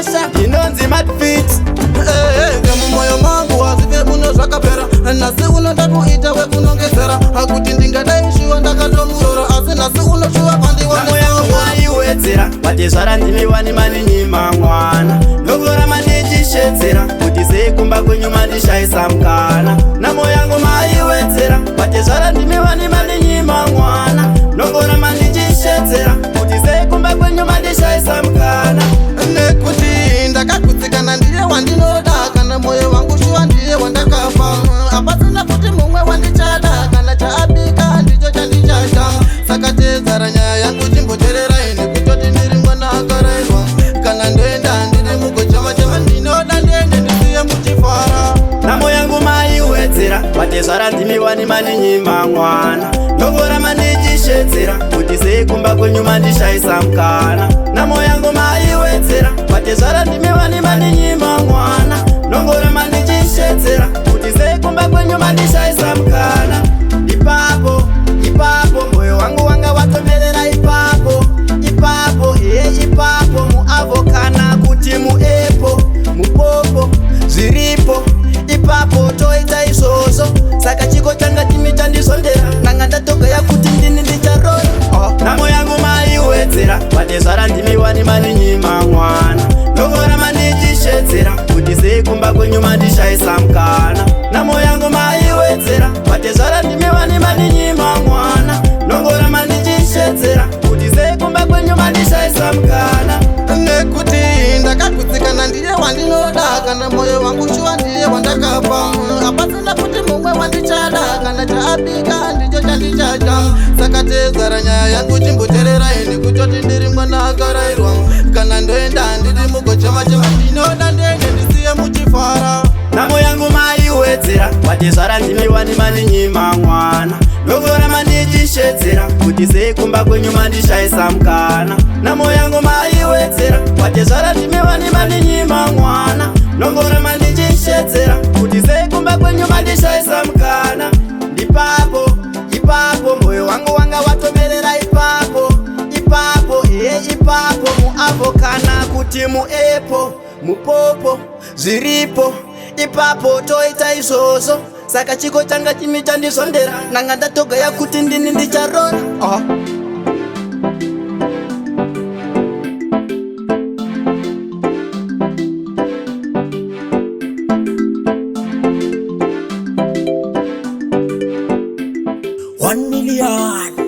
ndasha inonzi mad fit. Kama moyo mangu wazive muno zvakapera nasi unoda kuita wekunongezera akuti ndingadaishiwa ndakatomurora asi nasi unoshuva pandiwaiwedzera watezvara ndimi wani maninyima mwana ndogora mandichisvedzera kuti sekumba kwenyu mandishaisa mukana namo yangu maiwedzera watezvara ndimi wani maninyima mwana ndogora mandichisvedzera kuti sekumba kwenyu mandishaisa mukana nekuti ndakagutsikana ndiye wandinoda kana moyo wangu shuwa ndiye wandakafa hapasina kuti mumwe wandichada kana chaabika ndicho chandichada saka tedzara nyaya yangu chimbotererai nekutoti ndiri mwana akarairwa kana ndoenda ndiri mugochema-chema ndinoda ndiende ndisiye muchifara namo yangu maiwedzera watezvara ndimi wani maninyima mwana ndogora mandichisvedzera kuti sekumba kwenyu mandishaisa mukana namo yangu maiwedzera watezvara ndimi wani maninyima mwana ndogora mandichisvedzera kuti sekumba kwenyu mandishaisa mukana ipapo moyo wangu wanga watomerera ipapo ipapo muavokana kuti muepo mupopo zviripo ipapo toita izvozvo saka chiko changa chimi chandisondera nanga ndatogaya kuti ndini ndicharora namo yangu maiwedzera watezvara ndimi wani maninyima mwana ndogora mandichisvedzera kuti sekumba kwenyu mandishaisa mukana namo yangu maiwedzera watezvara ndimi wani maninyima mwana ndogora mandichisvedzera kuti sekumba kwenyu mandishaisa mukana nekuti ndakagutsikana ndiye wandinoda kana moyo wangu shuwa ndiye wandakafa hapasina kuti mumwe wandichada kana chaabika ndicho chandichada saka tedzara nyaya yangu chimbotererai nekutoti ndiri mwana akarairwa kana ndoenda ndiri mugochema-chema ndinoda ndiende ndisiye muchifara namo yangu maiwedzera watezvara ndimi wani maninyima mwana ndogora mandichisvedzera kuti sekumba kwenyu mandishaisa mukana namo yangu maiwedzera watezvara ndimi wani maninyima mwana ndogora mandichisvedzera kuti sekumba kwenyu mandishaisa mukana ipapo moyo wangu wanga watomerera ipapo muavokana kuti muepo mupopo zviripo ipapo toita izvozvo saka chiko changa chimi chandisondera nanga ndatogaya kuti ndini ndicharora $1 million